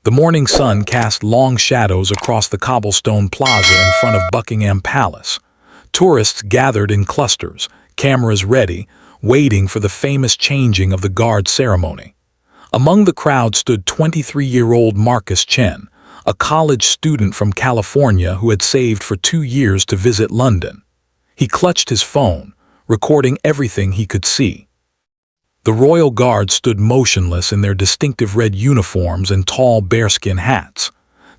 The morning sun cast long shadows across the cobblestone plaza in front of Buckingham Palace. Tourists gathered in clusters, cameras ready, waiting for the famous changing of the guard ceremony. Among the crowd stood 23-year-old Marcus Chen, a college student from California who had saved for 2 years to visit London. He clutched his phone, recording everything he could see. The Royal Guard stood motionless in their distinctive red uniforms and tall bearskin hats.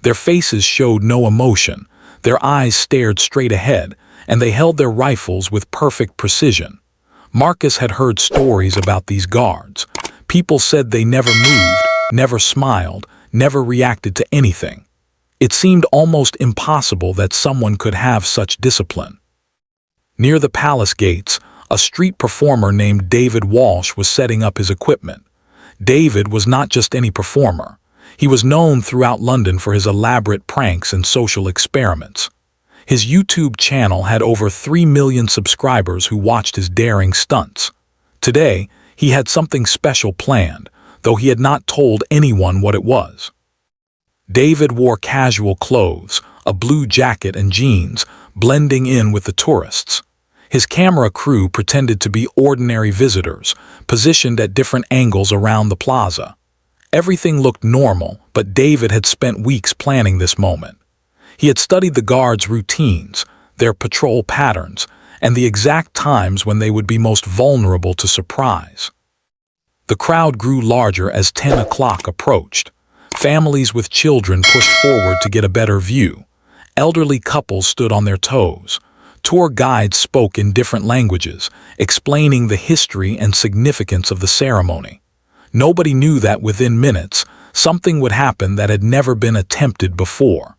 Their faces showed no emotion, their eyes stared straight ahead, and they held their rifles with perfect precision. Marcus had heard stories about these guards. People said they never moved, never smiled, never reacted to anything. It seemed almost impossible that someone could have such discipline. Near the palace gates, a street performer named David Walsh was setting up his equipment. David was not just any performer. He was known throughout London for his elaborate pranks and social experiments. His YouTube channel had over 3 million subscribers who watched his daring stunts. Today, he had something special planned, though he had not told anyone what it was. David wore casual clothes, a blue jacket and jeans, blending in with the tourists. His camera crew pretended to be ordinary visitors, positioned at different angles around the plaza. Everything looked normal, but David had spent weeks planning this moment. He had studied the guards' routines, their patrol patterns, and the exact times when they would be most vulnerable to surprise. The crowd grew larger as 10 o'clock approached. Families with children pushed forward to get a better view. Elderly couples stood on their toes. Tour guides spoke in different languages, explaining the history and significance of the ceremony. Nobody knew that within minutes, something would happen that had never been attempted before.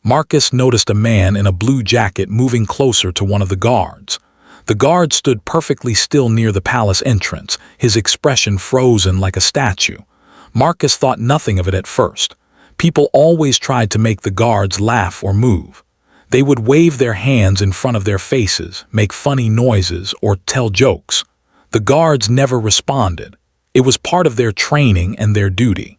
Marcus noticed a man in a blue jacket moving closer to one of the guards. The guard stood perfectly still near the palace entrance, his expression frozen like a statue. Marcus thought nothing of it at first. People always tried to make the guards laugh or move. They would wave their hands in front of their faces, make funny noises, or tell jokes. The guards never responded. It was part of their training and their duty.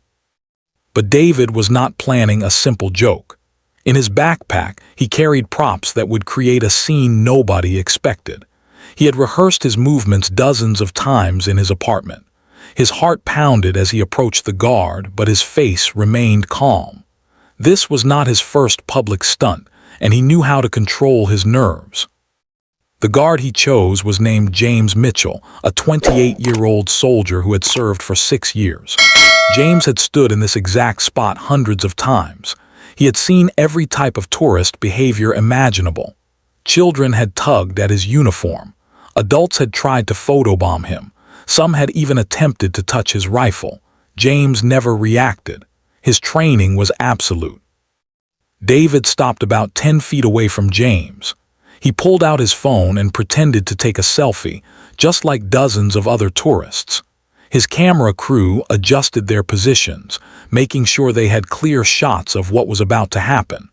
But David was not planning a simple joke. In his backpack, he carried props that would create a scene nobody expected. He had rehearsed his movements dozens of times in his apartment. His heart pounded as he approached the guard, but his face remained calm. This was not his first public stunt, and he knew how to control his nerves. The guard he chose was named James Mitchell, a 28-year-old soldier who had served for 6 years. James had stood in this exact spot hundreds of times. He had seen every type of tourist behavior imaginable. Children had tugged at his uniform. Adults had tried to photobomb him. Some had even attempted to touch his rifle. James never reacted. His training was absolute. David stopped about 10 feet away from James. He pulled out his phone and pretended to take a selfie, just like dozens of other tourists. His camera crew adjusted their positions, making sure they had clear shots of what was about to happen.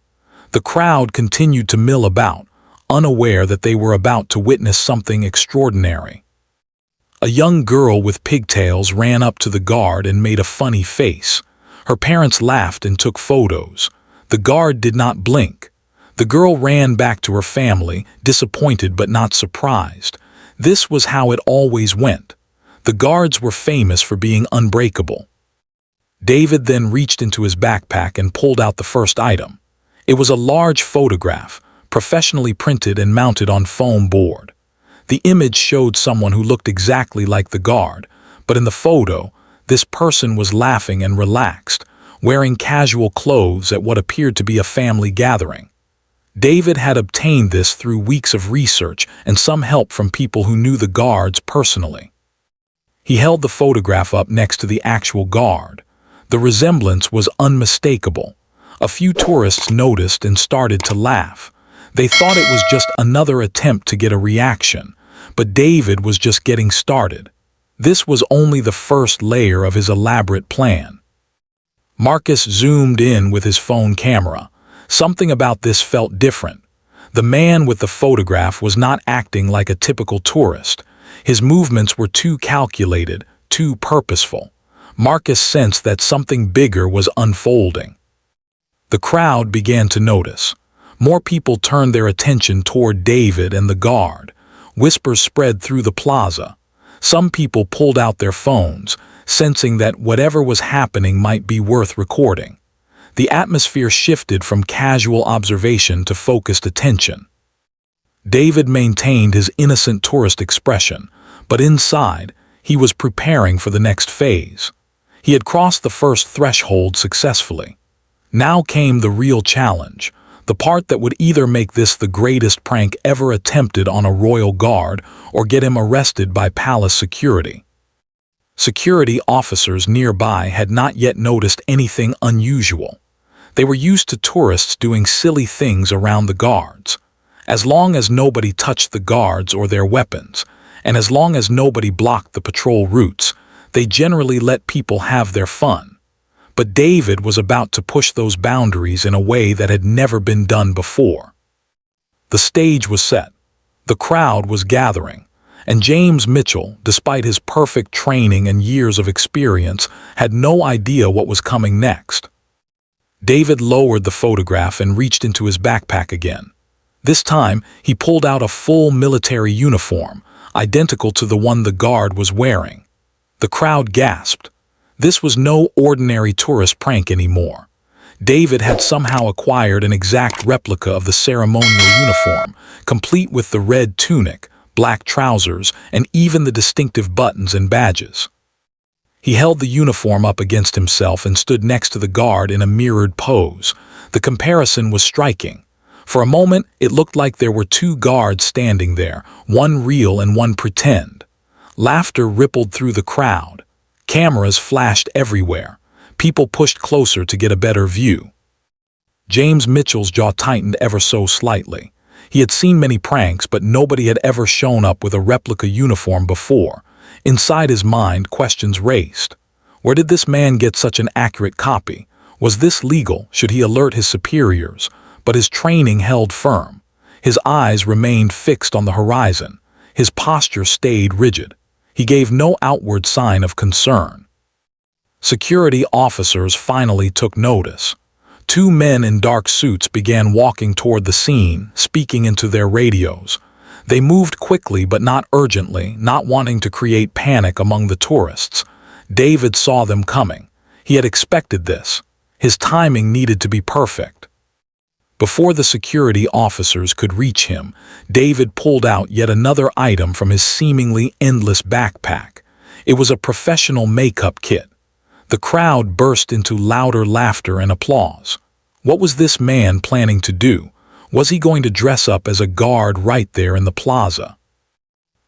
The crowd continued to mill about, unaware that they were about to witness something extraordinary. A young girl with pigtails ran up to the guard and made a funny face. Her parents laughed and took photos. The guard did not blink. The girl ran back to her family, disappointed but not surprised. This was how it always went. The guards were famous for being unbreakable. David then reached into his backpack and pulled out the first item. It was a large photograph, professionally printed and mounted on foam board. The image showed someone who looked exactly like the guard, but in the photo, this person was laughing and relaxed, wearing casual clothes at what appeared to be a family gathering. David had obtained this through weeks of research and some help from people who knew the guards personally. He held the photograph up next to the actual guard. The resemblance was unmistakable. A few tourists noticed and started to laugh. They thought it was just another attempt to get a reaction, but David was just getting started. This was only the first layer of his elaborate plan. Marcus zoomed in with his phone camera. Something about this felt different. The man with the photograph was not acting like a typical tourist. His movements were too calculated, too purposeful. Marcus sensed that something bigger was unfolding. The crowd began to notice. More people turned their attention toward David and the guard. Whispers spread through the plaza. Some people pulled out their phones, sensing that whatever was happening might be worth recording. The atmosphere shifted from casual observation to focused attention. David maintained his innocent tourist expression, but inside, he was preparing for the next phase. He had crossed the first threshold successfully. Now came the real challenge, the part that would either make this the greatest prank ever attempted on a royal guard or get him arrested by palace security. Security officers nearby had not yet noticed anything unusual. They were used to tourists doing silly things around the guards. As long as nobody touched the guards or their weapons, and as long as nobody blocked the patrol routes, they generally let people have their fun. But David was about to push those boundaries in a way that had never been done before. The stage was set. The crowd was gathering, and James Mitchell, despite his perfect training and years of experience, had no idea what was coming next. David lowered the photograph and reached into his backpack again. This time, he pulled out a full military uniform, identical to the one the guard was wearing. The crowd gasped. This was no ordinary tourist prank anymore. David had somehow acquired an exact replica of the ceremonial uniform, complete with the red tunic, black trousers, and even the distinctive buttons and badges. He held the uniform up against himself and stood next to the guard in a mirrored pose. The comparison was striking. For a moment, it looked like there were two guards standing there, one real and one pretend. Laughter rippled through the crowd. Cameras flashed everywhere. People pushed closer to get a better view. James Mitchell's jaw tightened ever so slightly. He had seen many pranks, but nobody had ever shown up with a replica uniform before. Inside his mind, questions raced. Where did this man get such an accurate copy? Was this legal? Should he alert his superiors? But his training held firm. His eyes remained fixed on the horizon. His posture stayed rigid. He gave no outward sign of concern. Security officers finally took notice. Two men in dark suits began walking toward the scene, speaking into their radios. They moved quickly but not urgently, not wanting to create panic among the tourists. David saw them coming. He had expected this. His timing needed to be perfect. Before the security officers could reach him, David pulled out yet another item from his seemingly endless backpack. It was a professional makeup kit. The crowd burst into louder laughter and applause. What was this man planning to do? Was he going to dress up as a guard right there in the plaza?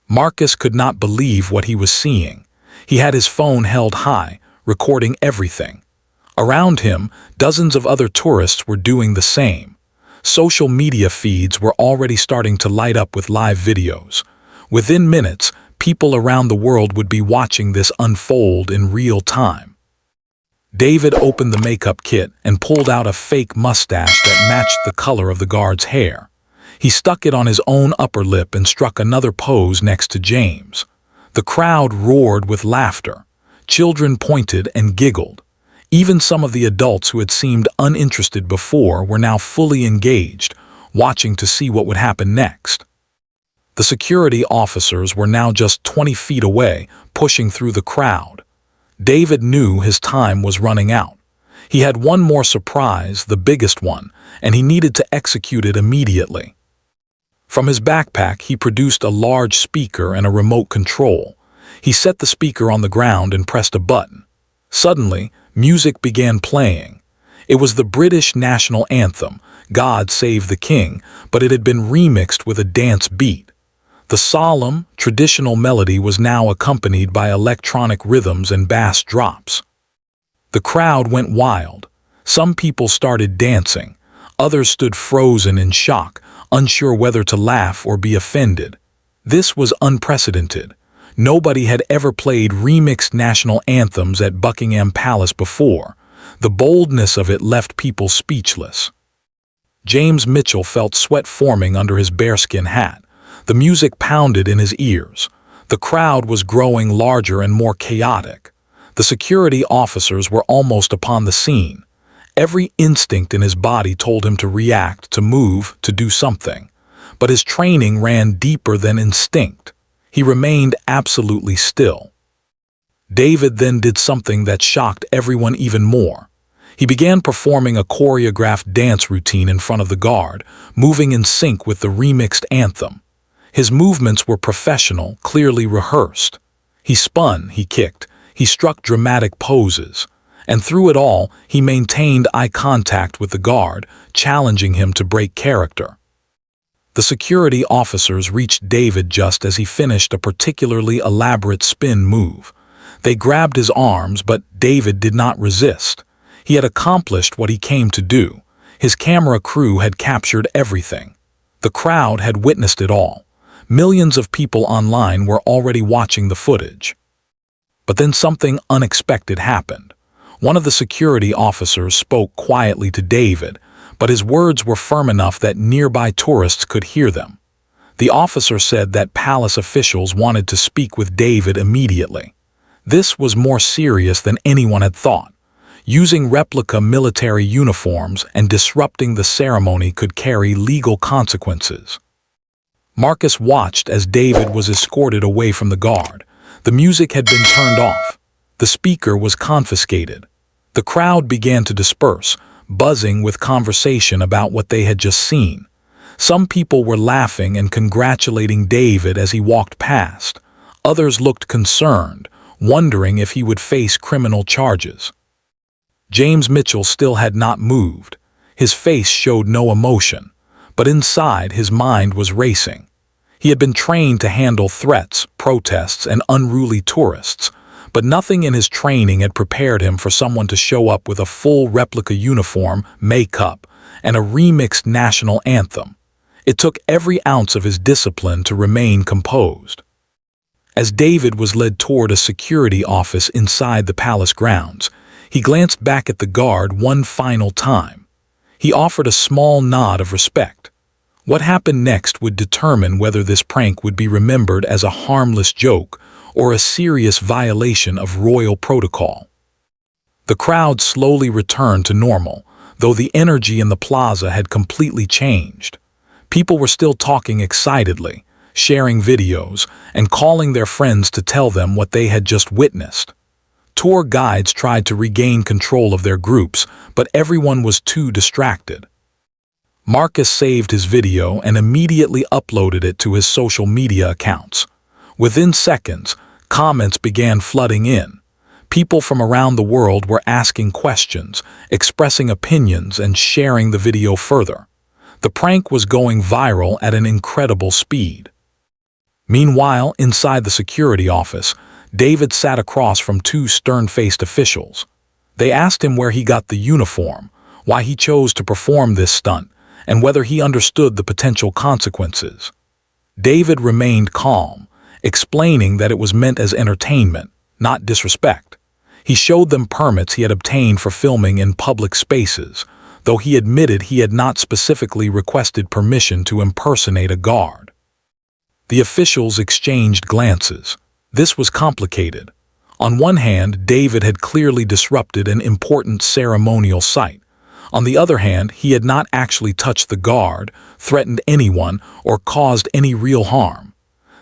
Marcus could not believe what he was seeing. He had his phone held high, recording everything. Around him, dozens of other tourists were doing the same. Social media feeds were already starting to light up with live videos. Within minutes, people around the world would be watching this unfold in real time. David opened the makeup kit and pulled out a fake mustache that matched the color of the guard's hair. He stuck it on his own upper lip and struck another pose next to James. The crowd roared with laughter. Children pointed and giggled. Even some of the adults who had seemed uninterested before were now fully engaged, watching to see what would happen next. The security officers were now just 20 feet away, pushing through the crowd. David knew his time was running out. He had one more surprise, the biggest one, and he needed to execute it immediately. From his backpack, he produced a large speaker and a remote control. He set the speaker on the ground and pressed a button. Suddenly, music began playing. It was the British national anthem, God Save the King, but it had been remixed with a dance beat. The solemn, traditional melody was now accompanied by electronic rhythms and bass drops. The crowd went wild. Some people started dancing. Others stood frozen in shock, unsure whether to laugh or be offended. This was unprecedented. Nobody had ever played remixed national anthems at Buckingham Palace before. The boldness of it left people speechless. James Mitchell felt sweat forming under his bearskin hat. The music pounded in his ears. The crowd was growing larger and more chaotic. The security officers were almost upon the scene. Every instinct in his body told him to react, to move, to do something. But his training ran deeper than instinct. He remained absolutely still. David then did something that shocked everyone even more. He began performing a choreographed dance routine in front of the guard, moving in sync with the remixed anthem. His movements were professional, clearly rehearsed. He spun, he kicked, he struck dramatic poses. And through it all, he maintained eye contact with the guard, challenging him to break character. The security officers reached David just as he finished a particularly elaborate spin move. They grabbed his arms, but David did not resist. He had accomplished what he came to do. His camera crew had captured everything. The crowd had witnessed it all. Millions of people online were already watching the footage. But then something unexpected happened. One of the security officers spoke quietly to David, but his words were firm enough that nearby tourists could hear them. The officer said that palace officials wanted to speak with David immediately. This was more serious than anyone had thought. Using replica military uniforms and disrupting the ceremony could carry legal consequences. Marcus watched as David was escorted away from the guard. The music had been turned off. The speaker was confiscated. The crowd began to disperse, buzzing with conversation about what they had just seen. Some people were laughing and congratulating David as he walked past. Others looked concerned, wondering if he would face criminal charges. James Mitchell still had not moved. His face showed no emotion, but inside his mind was racing. He had been trained to handle threats, protests, and unruly tourists, but nothing in his training had prepared him for someone to show up with a full replica uniform, makeup, and a remixed national anthem. It took every ounce of his discipline to remain composed. As David was led toward a security office inside the palace grounds, he glanced back at the guard one final time. He offered a small nod of respect. What happened next would determine whether this prank would be remembered as a harmless joke or a serious violation of royal protocol. The crowd slowly returned to normal, though the energy in the plaza had completely changed. People were still talking excitedly, sharing videos, and calling their friends to tell them what they had just witnessed. Tour guides tried to regain control of their groups, but everyone was too distracted. Marcus saved his video and immediately uploaded it to his social media accounts. Within seconds, comments began flooding in. People from around the world were asking questions, expressing opinions, and sharing the video further. The prank was going viral at an incredible speed. Meanwhile, inside the security office, David sat across from two stern-faced officials. They asked him where he got the uniform, why he chose to perform this stunt, and whether he understood the potential consequences. David remained calm, explaining that it was meant as entertainment, not disrespect. He showed them permits he had obtained for filming in public spaces, though he admitted he had not specifically requested permission to impersonate a guard. The officials exchanged glances. This was complicated. On one hand, David had clearly disrupted an important ceremonial site. On the other hand, he had not actually touched the guard, threatened anyone, or caused any real harm.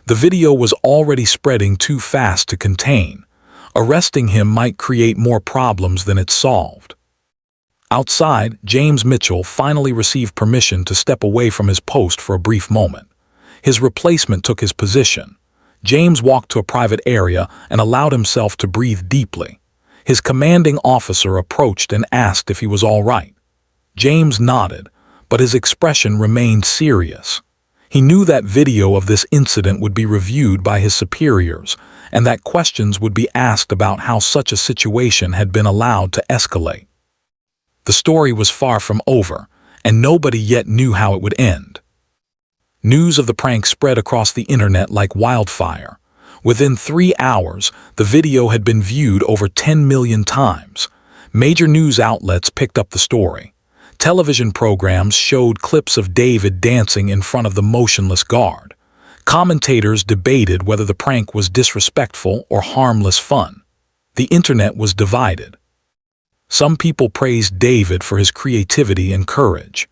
The video was already spreading too fast to contain. Arresting him might create more problems than it solved. Outside, James Mitchell finally received permission to step away from his post for a brief moment. His replacement took his position. James walked to a private area and allowed himself to breathe deeply. His commanding officer approached and asked if he was all right. James nodded, but his expression remained serious. He knew that video of this incident would be reviewed by his superiors, and that questions would be asked about how such a situation had been allowed to escalate. The story was far from over, and nobody yet knew how it would end. News of the prank spread across the internet like wildfire. Within 3 hours, the video had been viewed over 10 million times. Major news outlets picked up the story. Television programs showed clips of David dancing in front of the motionless guard. Commentators debated whether the prank was disrespectful or harmless fun. The internet was divided. Some people praised David for his creativity and courage.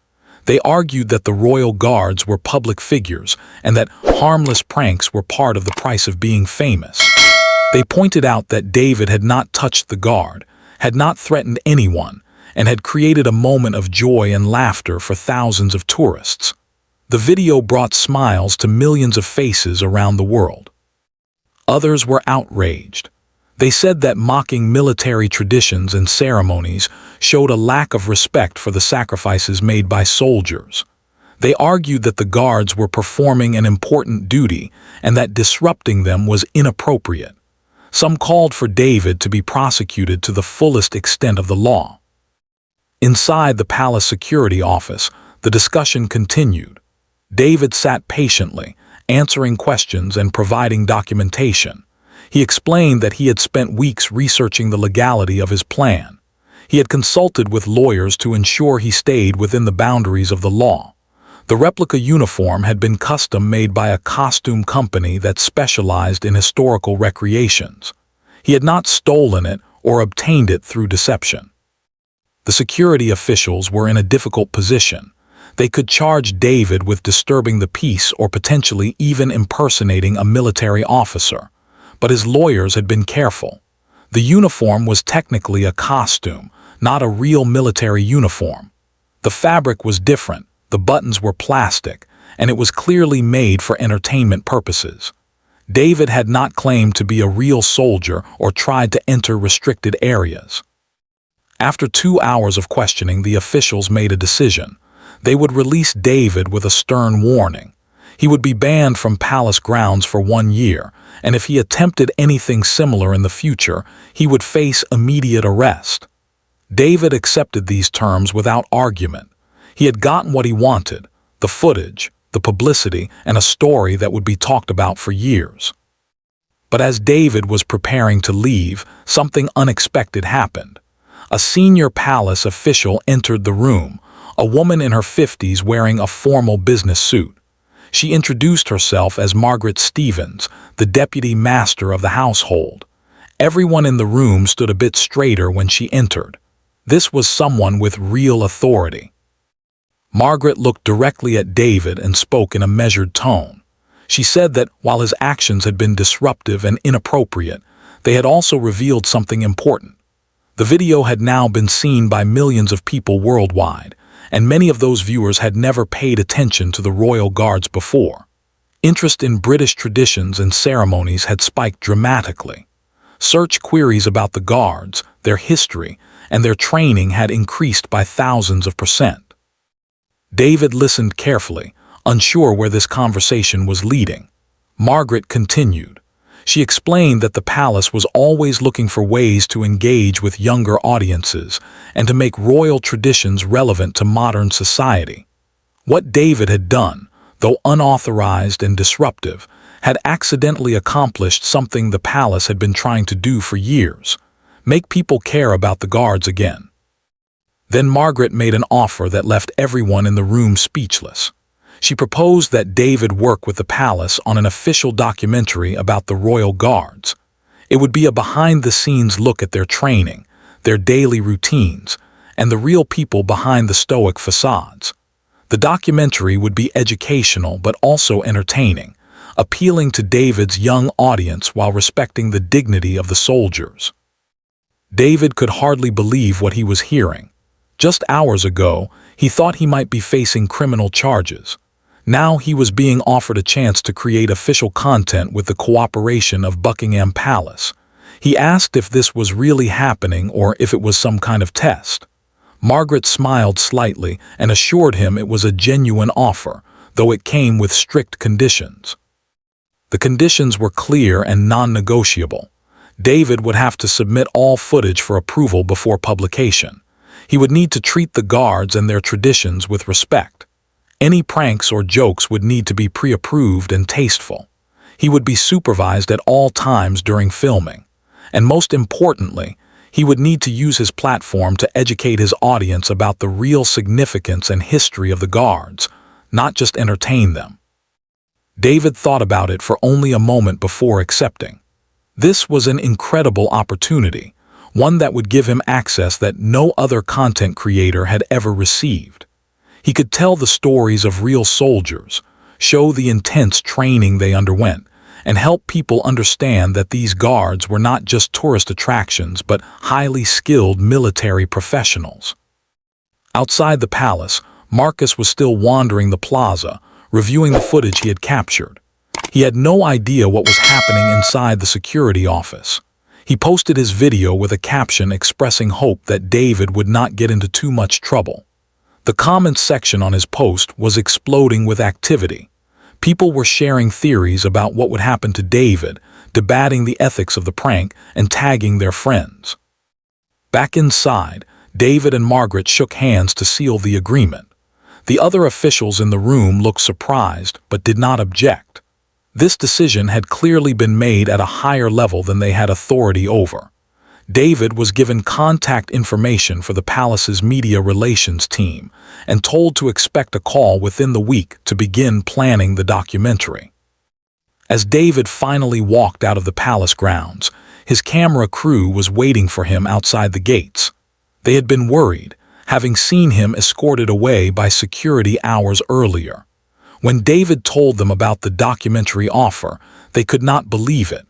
They argued that the royal guards were public figures and that harmless pranks were part of the price of being famous. They pointed out that David had not touched the guard, had not threatened anyone, and had created a moment of joy and laughter for thousands of tourists. The video brought smiles to millions of faces around the world. Others were outraged. They said that mocking military traditions and ceremonies showed a lack of respect for the sacrifices made by soldiers. They argued that the guards were performing an important duty and that disrupting them was inappropriate. Some called for David to be prosecuted to the fullest extent of the law. Inside the palace security office, the discussion continued. David sat patiently, answering questions and providing documentation. He explained that he had spent weeks researching the legality of his plan. He had consulted with lawyers to ensure he stayed within the boundaries of the law. The replica uniform had been custom-made by a costume company that specialized in historical recreations. He had not stolen it or obtained it through deception. The security officials were in a difficult position. They could charge David with disturbing the peace or potentially even impersonating a military officer. But his lawyers had been careful. The uniform was technically a costume, not a real military uniform. The fabric was different, the buttons were plastic, and it was clearly made for entertainment purposes. David had not claimed to be a real soldier or tried to enter restricted areas. After 2 hours of questioning, the officials made a decision. They would release David with a stern warning. He would be banned from palace grounds for 1 year, and if he attempted anything similar in the future, he would face immediate arrest. David accepted these terms without argument. He had gotten what he wanted: the footage, the publicity, and a story that would be talked about for years. But as David was preparing to leave, something unexpected happened. A senior palace official entered the room, a woman in her 50s wearing a formal business suit. She introduced herself as Margaret Stevens, the deputy master of the household. Everyone in the room stood a bit straighter when she entered. This was someone with real authority. Margaret looked directly at David and spoke in a measured tone. She said that while his actions had been disruptive and inappropriate, they had also revealed something important. The video had now been seen by millions of people worldwide, and many of those viewers had never paid attention to the Royal Guards before. Interest in British traditions and ceremonies had spiked dramatically. Search queries about the Guards, their history, and their training had increased by thousands of %. David listened carefully, unsure where this conversation was leading. Margaret continued. She explained that the palace was always looking for ways to engage with younger audiences and to make royal traditions relevant to modern society. What David had done, though unauthorized and disruptive, had accidentally accomplished something the palace had been trying to do for years: make people care about the guards again. Then Margaret made an offer that left everyone in the room speechless. She proposed that David work with the palace on an official documentary about the Royal Guards. It would be a behind-the-scenes look at their training, their daily routines, and the real people behind the stoic facades. The documentary would be educational but also entertaining, appealing to David's young audience while respecting the dignity of the soldiers. David could hardly believe what he was hearing. Just hours ago, he thought he might be facing criminal charges. Now he was being offered a chance to create official content with the cooperation of Buckingham Palace. He asked if this was really happening or if it was some kind of test. Margaret smiled slightly and assured him it was a genuine offer, though it came with strict conditions. The conditions were clear and non-negotiable. David would have to submit all footage for approval before publication. He would need to treat the guards and their traditions with respect. Any pranks or jokes would need to be pre-approved and tasteful. He would be supervised at all times during filming. And most importantly, he would need to use his platform to educate his audience about the real significance and history of the guards, not just entertain them. David thought about it for only a moment before accepting. This was an incredible opportunity, one that would give him access that no other content creator had ever received. He could tell the stories of real soldiers, show the intense training they underwent, and help people understand that these guards were not just tourist attractions but highly skilled military professionals. Outside the palace, Marcus was still wandering the plaza, reviewing the footage he had captured. He had no idea what was happening inside the security office. He posted his video with a caption expressing hope that David would not get into too much trouble. The comments section on his post was exploding with activity. People were sharing theories about what would happen to David, debating the ethics of the prank, and tagging their friends. Back inside, David and Margaret shook hands to seal the agreement. The other officials in the room looked surprised but did not object. This decision had clearly been made at a higher level than they had authority over. David was given contact information for the palace's media relations team and told to expect a call within the week to begin planning the documentary. As David finally walked out of the palace grounds, his camera crew was waiting for him outside the gates. They had been worried, having seen him escorted away by security hours earlier. When David told them about the documentary offer, they could not believe it.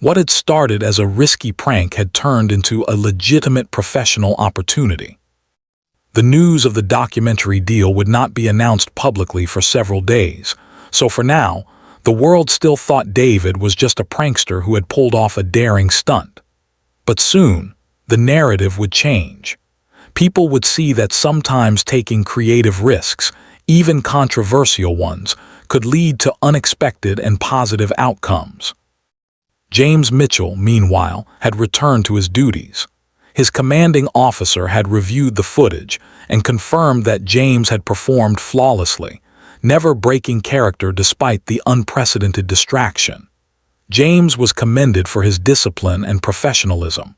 What had started as a risky prank had turned into a legitimate professional opportunity. The news of the documentary deal would not be announced publicly for several days, so for now, the world still thought David was just a prankster who had pulled off a daring stunt. But soon, the narrative would change. People would see that sometimes taking creative risks, even controversial ones, could lead to unexpected and positive outcomes. James Mitchell, meanwhile, had returned to his duties. His commanding officer had reviewed the footage and confirmed that James had performed flawlessly, never breaking character despite the unprecedented distraction. James was commended for his discipline and professionalism,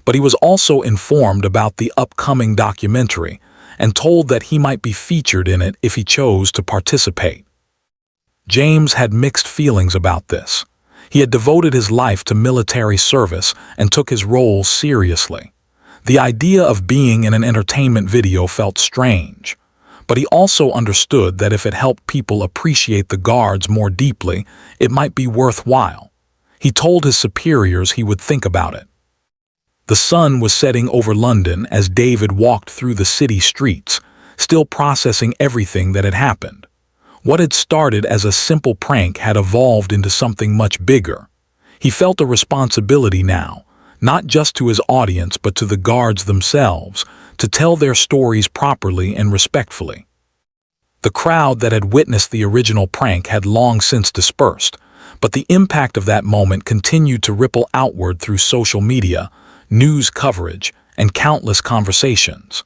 but he was also informed about the upcoming documentary and told that he might be featured in it if he chose to participate. James had mixed feelings about this. He had devoted his life to military service and took his role seriously. The idea of being in an entertainment video felt strange, but he also understood that if it helped people appreciate the guards more deeply, it might be worthwhile. He told his superiors he would think about it. The sun was setting over London as David walked through the city streets, still processing everything that had happened. What had started as a simple prank had evolved into something much bigger. He felt a responsibility now, not just to his audience but to the guards themselves, to tell their stories properly and respectfully. The crowd that had witnessed the original prank had long since dispersed, but the impact of that moment continued to ripple outward through social media, news coverage, and countless conversations.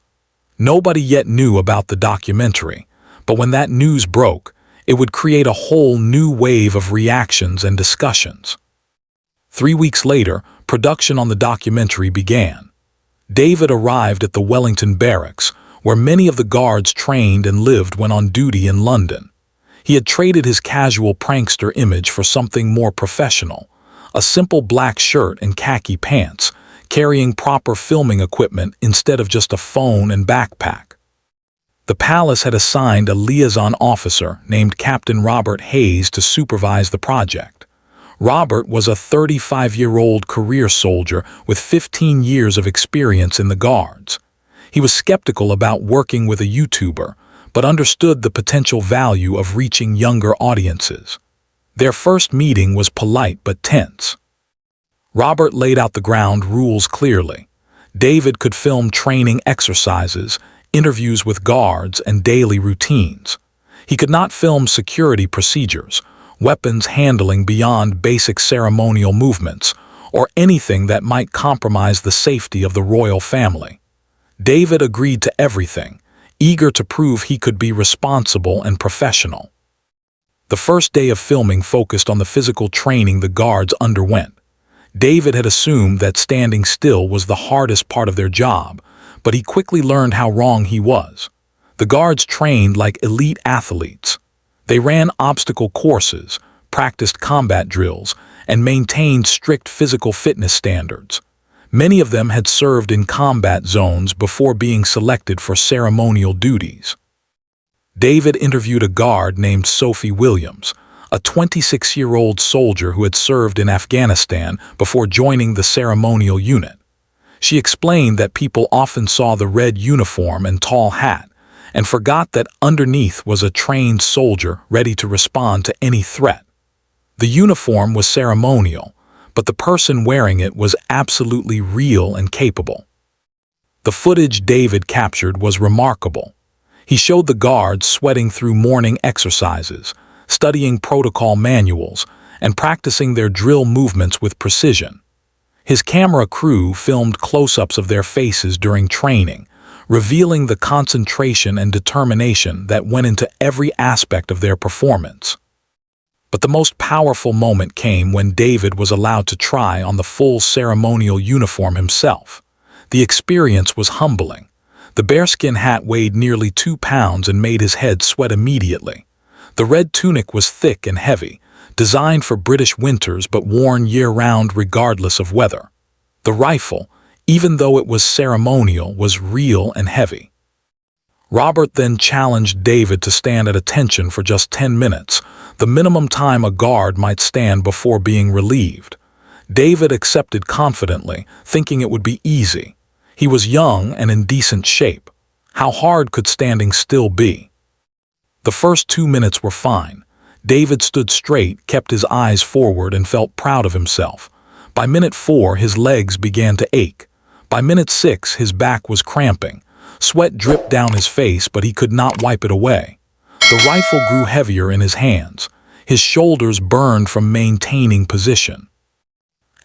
Nobody yet knew about the documentary, but when that news broke, it would create a whole new wave of reactions and discussions. 3 weeks later, production on the documentary began. David arrived at the Wellington Barracks, where many of the guards trained and lived when on duty in London. He had traded his casual prankster image for something more professional, a simple black shirt and khaki pants, carrying proper filming equipment instead of just a phone and backpack. The palace had assigned a liaison officer named Captain Robert Hayes to supervise the project. Robert was a 35-year-old career soldier with 15 years of experience in the Guards. He was skeptical about working with a YouTuber, but understood the potential value of reaching younger audiences. Their first meeting was polite but tense. Robert laid out the ground rules clearly. David could film training exercises, interviews with guards, and daily routines. He could not film security procedures, weapons handling beyond basic ceremonial movements, or anything that might compromise the safety of the royal family. David agreed to everything, eager to prove he could be responsible and professional. The first day of filming focused on the physical training the guards underwent. David had assumed that standing still was the hardest part of their job, but he quickly learned how wrong he was. The guards trained like elite athletes. They ran obstacle courses, practiced combat drills, and maintained strict physical fitness standards. Many of them had served in combat zones before being selected for ceremonial duties. David interviewed a guard named Sophie Williams, a 26-year-old soldier who had served in Afghanistan before joining the ceremonial unit. She explained that people often saw the red uniform and tall hat, and forgot that underneath was a trained soldier ready to respond to any threat. The uniform was ceremonial, but the person wearing it was absolutely real and capable. The footage David captured was remarkable. He showed the guards sweating through morning exercises, studying protocol manuals, and practicing their drill movements with precision. His camera crew filmed close-ups of their faces during training, revealing the concentration and determination that went into every aspect of their performance. But the most powerful moment came when David was allowed to try on the full ceremonial uniform himself. The experience was humbling. The bearskin hat weighed nearly 2 pounds and made his head sweat immediately. The red tunic was thick and heavy, designed for British winters but worn year-round regardless of weather. The rifle, even though it was ceremonial, was real and heavy. Robert then challenged David to stand at attention for just 10 minutes, the minimum time a guard might stand before being relieved. David accepted confidently, thinking it would be easy. He was young and in decent shape. How hard could standing still be? The first 2 minutes were fine. David stood straight, kept his eyes forward, and felt proud of himself. By minute 4, his legs began to ache. By minute 6, his back was cramping. Sweat dripped down his face, but he could not wipe it away. The rifle grew heavier in his hands. His shoulders burned from maintaining position.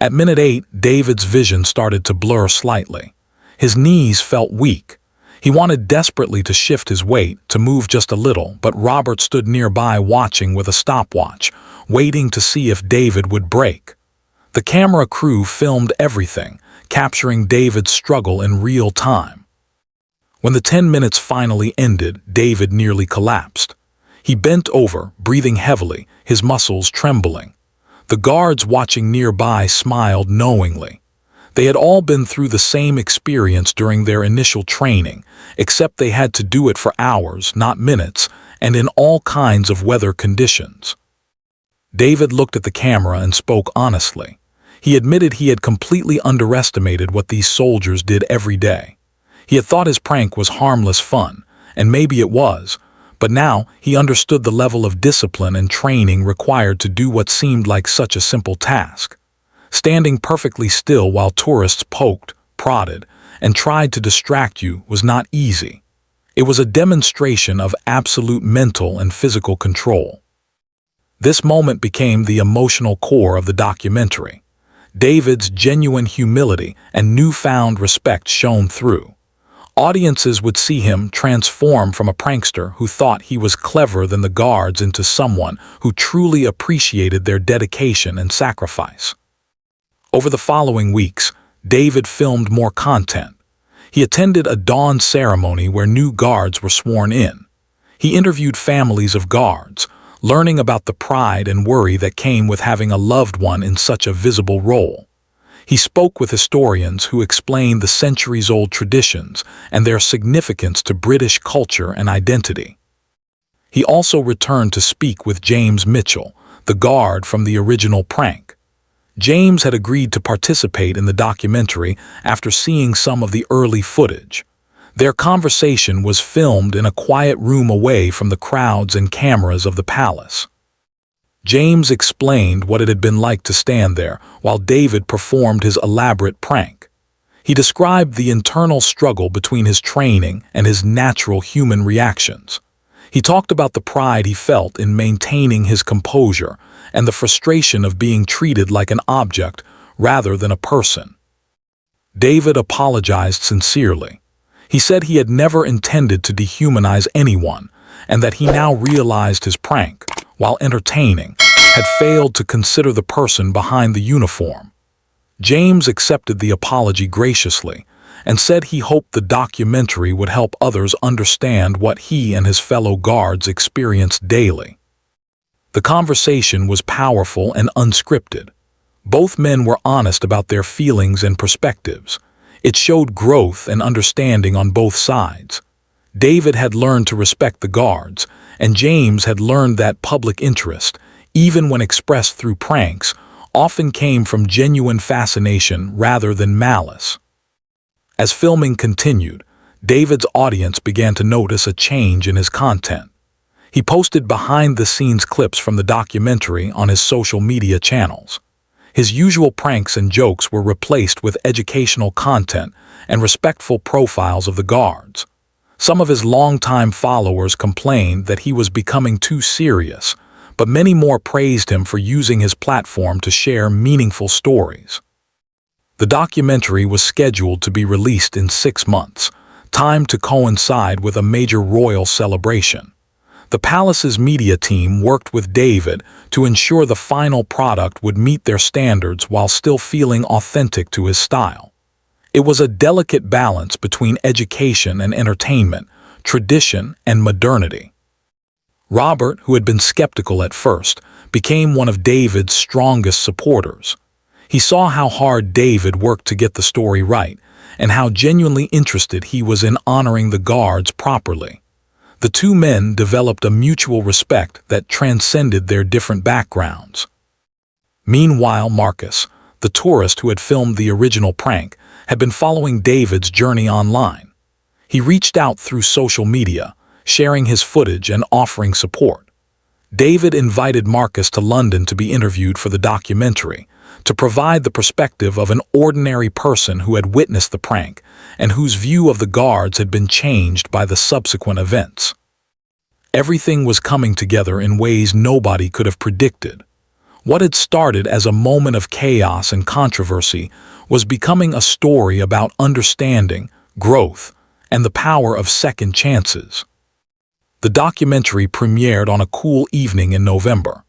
At minute 8, David's vision started to blur slightly. His knees felt weak. He wanted desperately to shift his weight, to move just a little, but Robert stood nearby watching with a stopwatch, waiting to see if David would break. The camera crew filmed everything, capturing David's struggle in real time. When the 10 minutes finally ended, David nearly collapsed. He bent over, breathing heavily, his muscles trembling. The guards watching nearby smiled knowingly. They had all been through the same experience during their initial training, except they had to do it for hours, not minutes, and in all kinds of weather conditions. David looked at the camera and spoke honestly. He admitted he had completely underestimated what these soldiers did every day. He had thought his prank was harmless fun, and maybe it was, but now he understood the level of discipline and training required to do what seemed like such a simple task. Standing perfectly still while tourists poked, prodded, and tried to distract you was not easy. It was a demonstration of absolute mental and physical control. This moment became the emotional core of the documentary. David's genuine humility and newfound respect shone through. Audiences would see him transform from a prankster who thought he was cleverer than the guards into someone who truly appreciated their dedication and sacrifice. Over the following weeks, David filmed more content. He attended a dawn ceremony where new guards were sworn in. He interviewed families of guards, learning about the pride and worry that came with having a loved one in such a visible role. He spoke with historians who explained the centuries-old traditions and their significance to British culture and identity. He also returned to speak with James Mitchell, the guard from the original prank. James had agreed to participate in the documentary after seeing some of the early footage. Their conversation was filmed in a quiet room away from the crowds and cameras of the palace. James explained what it had been like to stand there while David performed his elaborate prank. He described the internal struggle between his training and his natural human reactions. He talked about the pride he felt in maintaining his composure and the frustration of being treated like an object rather than a person. David apologized sincerely. He said he had never intended to dehumanize anyone, and that he now realized his prank, while entertaining, had failed to consider the person behind the uniform. James accepted the apology graciously, and said he hoped the documentary would help others understand what he and his fellow guards experienced daily. The conversation was powerful and unscripted. Both men were honest about their feelings and perspectives. It showed growth and understanding on both sides. David had learned to respect the guards, and James had learned that public interest, even when expressed through pranks, often came from genuine fascination rather than malice. As filming continued, David's audience began to notice a change in his content. He posted behind-the-scenes clips from the documentary on his social media channels. His usual pranks and jokes were replaced with educational content and respectful profiles of the guards. Some of his longtime followers complained that he was becoming too serious, but many more praised him for using his platform to share meaningful stories. The documentary was scheduled to be released in 6 months, timed to coincide with a major royal celebration. The palace's media team worked with David to ensure the final product would meet their standards while still feeling authentic to his style. It was a delicate balance between education and entertainment, tradition and modernity. Robert, who had been skeptical at first, became one of David's strongest supporters. He saw how hard David worked to get the story right, and how genuinely interested he was in honoring the guards properly. The two men developed a mutual respect that transcended their different backgrounds. Meanwhile, Marcus, the tourist who had filmed the original prank, had been following David's journey online. He reached out through social media, sharing his footage and offering support. David invited Marcus to London to be interviewed for the documentary, to provide the perspective of an ordinary person who had witnessed the prank and whose view of the guards had been changed by the subsequent events. Everything was coming together in ways nobody could have predicted. What had started as a moment of chaos and controversy was becoming a story about understanding, growth, and the power of second chances. The documentary premiered on a cool evening in November.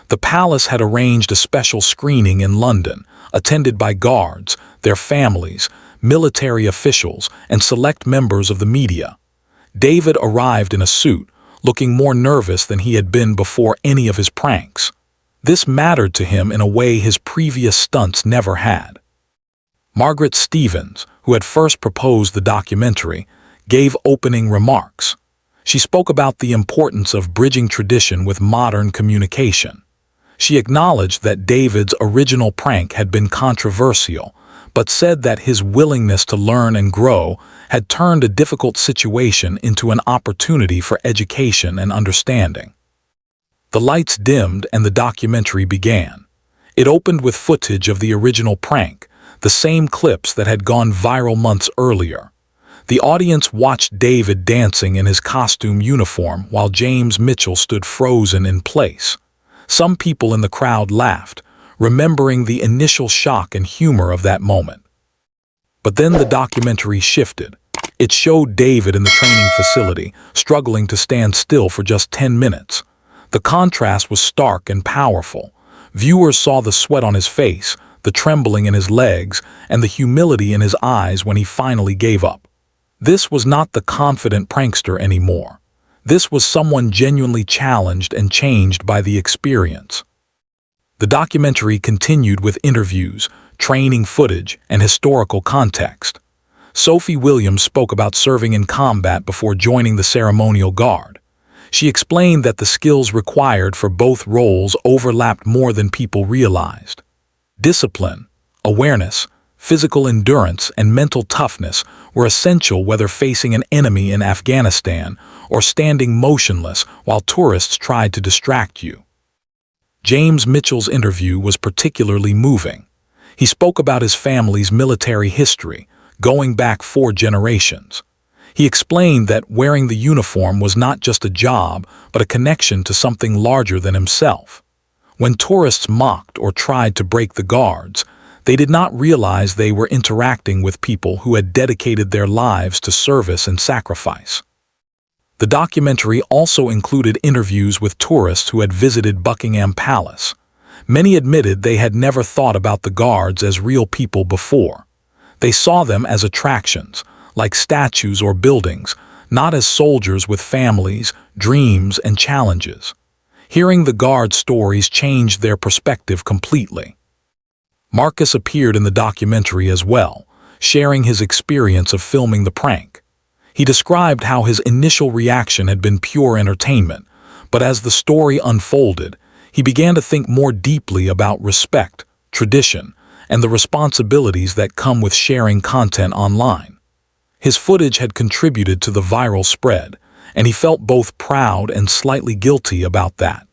The palace had arranged a special screening in London, attended by guards, their families, military officials, and select members of the media. David arrived in a suit, looking more nervous than he had been before any of his pranks. This mattered to him in a way his previous stunts never had. Margaret Stevens, who had first proposed the documentary, gave opening remarks. She spoke about the importance of bridging tradition with modern communication. She acknowledged that David's original prank had been controversial, but said that his willingness to learn and grow had turned a difficult situation into an opportunity for education and understanding. The lights dimmed and the documentary began. It opened with footage of the original prank, the same clips that had gone viral months earlier. The audience watched David dancing in his costume uniform while James Mitchell stood frozen in place. Some people in the crowd laughed, remembering the initial shock and humor of that moment. But then the documentary shifted. It showed David in the training facility, struggling to stand still for just 10 minutes. The contrast was stark and powerful. Viewers saw the sweat on his face, the trembling in his legs, and the humility in his eyes when he finally gave up. This was not the confident prankster anymore. This was someone genuinely challenged and changed by the experience. The documentary continued with interviews, training footage, and historical context. Sophie Williams spoke about serving in combat before joining the ceremonial guard. She explained that the skills required for both roles overlapped more than people realized. Discipline, awareness, physical endurance, and mental toughness were essential whether facing an enemy in Afghanistan or standing motionless while tourists tried to distract you. James Mitchell's interview was particularly moving. He spoke about his family's military history, going back 4 generations. He explained that wearing the uniform was not just a job, but a connection to something larger than himself. When tourists mocked or tried to break the guards, they did not realize they were interacting with people who had dedicated their lives to service and sacrifice. The documentary also included interviews with tourists who had visited Buckingham Palace. Many admitted they had never thought about the guards as real people before. They saw them as attractions, like statues or buildings, not as soldiers with families, dreams, and challenges. Hearing the guards' stories changed their perspective completely. Marcus appeared in the documentary as well, sharing his experience of filming the prank. He described how his initial reaction had been pure entertainment, but as the story unfolded, he began to think more deeply about respect, tradition, and the responsibilities that come with sharing content online. His footage had contributed to the viral spread, and he felt both proud and slightly guilty about that.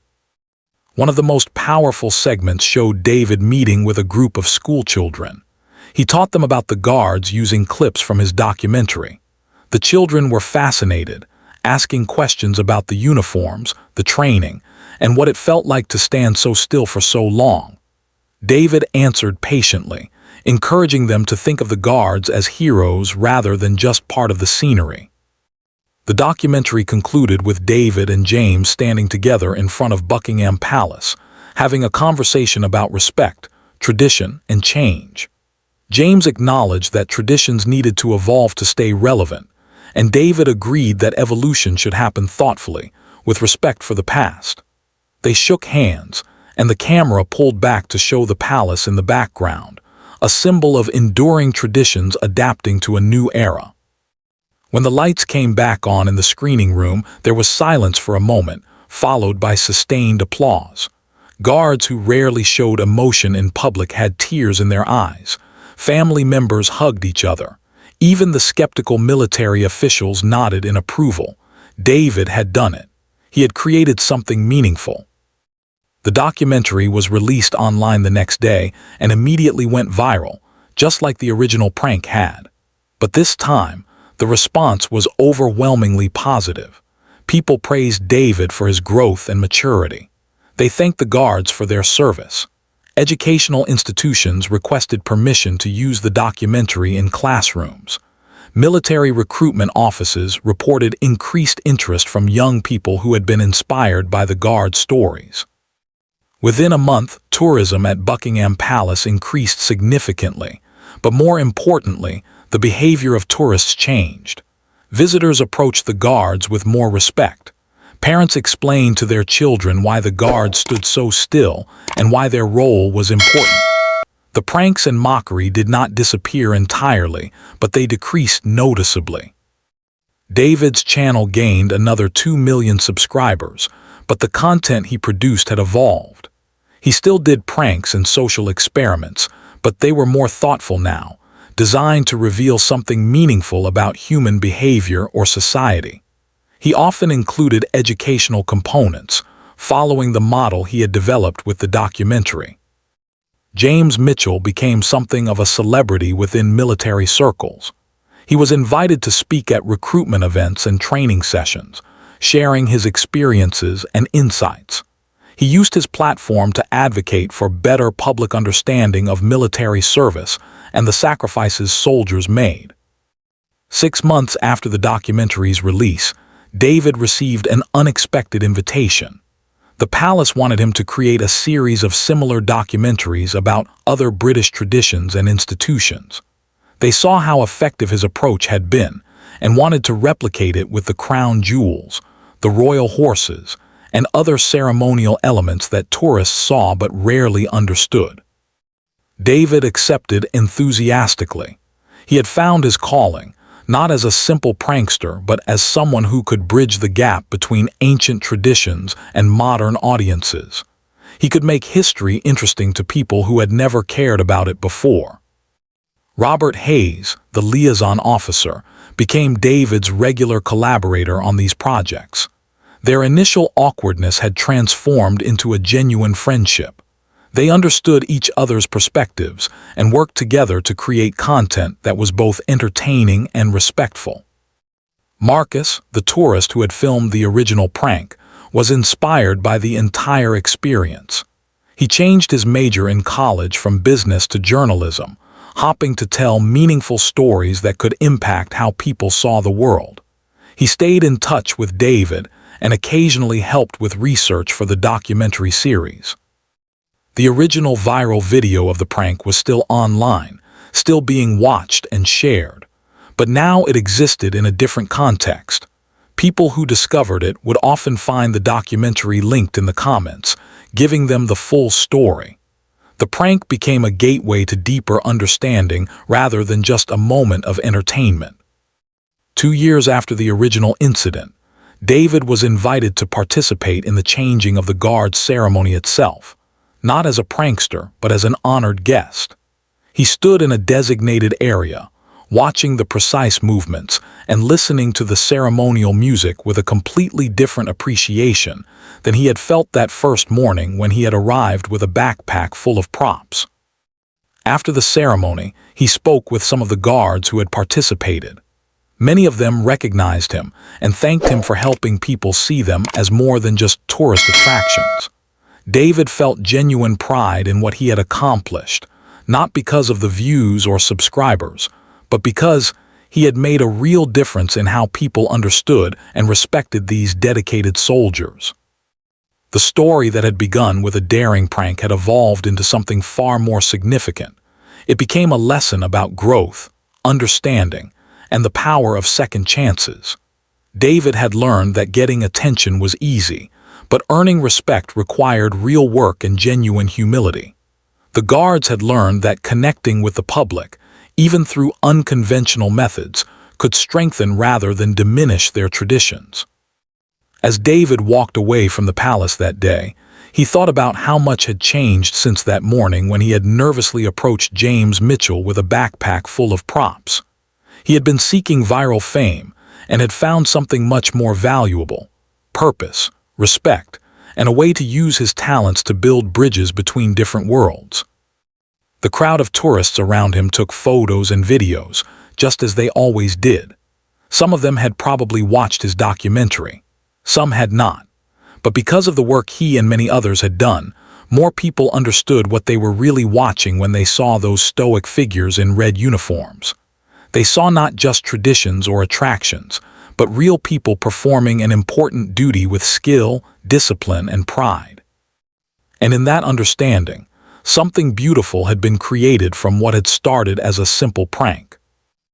One of the most powerful segments showed David meeting with a group of schoolchildren. He taught them about the guards using clips from his documentary. The children were fascinated, asking questions about the uniforms, the training, and what it felt like to stand so still for so long. David answered patiently, encouraging them to think of the guards as heroes rather than just part of the scenery. The documentary concluded with David and James standing together in front of Buckingham Palace, having a conversation about respect, tradition, and change. James acknowledged that traditions needed to evolve to stay relevant, and David agreed that evolution should happen thoughtfully, with respect for the past. They shook hands, and the camera pulled back to show the palace in the background, a symbol of enduring traditions adapting to a new era. When the lights came back on in the screening room, there was silence for a moment, followed by sustained applause. Guards who rarely showed emotion in public had tears in their eyes. Family members hugged each other. Even the skeptical military officials nodded in approval. David had done it. He had created something meaningful. The documentary was released online the next day and immediately went viral, just like the original prank had. But this time, the response was overwhelmingly positive. People praised David for his growth and maturity. They thanked the guards for their service. Educational institutions requested permission to use the documentary in classrooms. Military recruitment offices reported increased interest from young people who had been inspired by the guard stories. Within a month, tourism at Buckingham Palace increased significantly, but more importantly, the behavior of tourists changed. Visitors approached the guards with more respect. Parents explained to their children why the guards stood so still and why their role was important. The pranks and mockery did not disappear entirely, but they decreased noticeably. David's channel gained another 2 million subscribers, but the content he produced had evolved. He still did pranks and social experiments, but they were more thoughtful now, designed to reveal something meaningful about human behavior or society. He often included educational components, following the model he had developed with the documentary. James Mitchell became something of a celebrity within military circles. He was invited to speak at recruitment events and training sessions, sharing his experiences and insights. He used his platform to advocate for better public understanding of military service and the sacrifices soldiers made. 6 months after the documentary's release, David received an unexpected invitation. The palace wanted him to create a series of similar documentaries about other British traditions and institutions. They saw how effective his approach had been and wanted to replicate it with the crown jewels, the royal horses, and other ceremonial elements that tourists saw but rarely understood. David accepted enthusiastically. He had found his calling, not as a simple prankster, but as someone who could bridge the gap between ancient traditions and modern audiences. He could make history interesting to people who had never cared about it before. Robert Hayes, the liaison officer, became David's regular collaborator on these projects. Their initial awkwardness had transformed into a genuine friendship. They understood each other's perspectives and worked together to create content that was both entertaining and respectful. Marcus, the tourist who had filmed the original prank, was inspired by the entire experience. He changed his major in college from business to journalism, hoping to tell meaningful stories that could impact how people saw the world. He stayed in touch with David and occasionally helped with research for the documentary series. The original viral video of the prank was still online, still being watched and shared. But now it existed in a different context. People who discovered it would often find the documentary linked in the comments, giving them the full story. The prank became a gateway to deeper understanding rather than just a moment of entertainment. 2 years after the original incident, David was invited to participate in the changing of the guard's ceremony itself, not as a prankster but as an honored guest. He stood in a designated area, watching the precise movements and listening to the ceremonial music with a completely different appreciation than he had felt that first morning when he had arrived with a backpack full of props. After the ceremony, he spoke with some of the guards who had participated. Many of them recognized him and thanked him for helping people see them as more than just tourist attractions. David felt genuine pride in what he had accomplished, not because of the views or subscribers, but because he had made a real difference in how people understood and respected these dedicated soldiers. The story that had begun with a daring prank had evolved into something far more significant. It became a lesson about growth, understanding, and the power of second chances. David had learned that getting attention was easy, but earning respect required real work and genuine humility. The guards had learned that connecting with the public, even through unconventional methods, could strengthen rather than diminish their traditions. As David walked away from the palace that day, he thought about how much had changed since that morning when he had nervously approached James Mitchell with a backpack full of props. He had been seeking viral fame and had found something much more valuable: purpose, respect, and a way to use his talents to build bridges between different worlds. The crowd of tourists around him took photos and videos, just as they always did. Some of them had probably watched his documentary. Some had not. But because of the work he and many others had done, more people understood what they were really watching when they saw those stoic figures in red uniforms. They saw not just traditions or attractions, but real people performing an important duty with skill, discipline, and pride. And in that understanding, something beautiful had been created from what had started as a simple prank.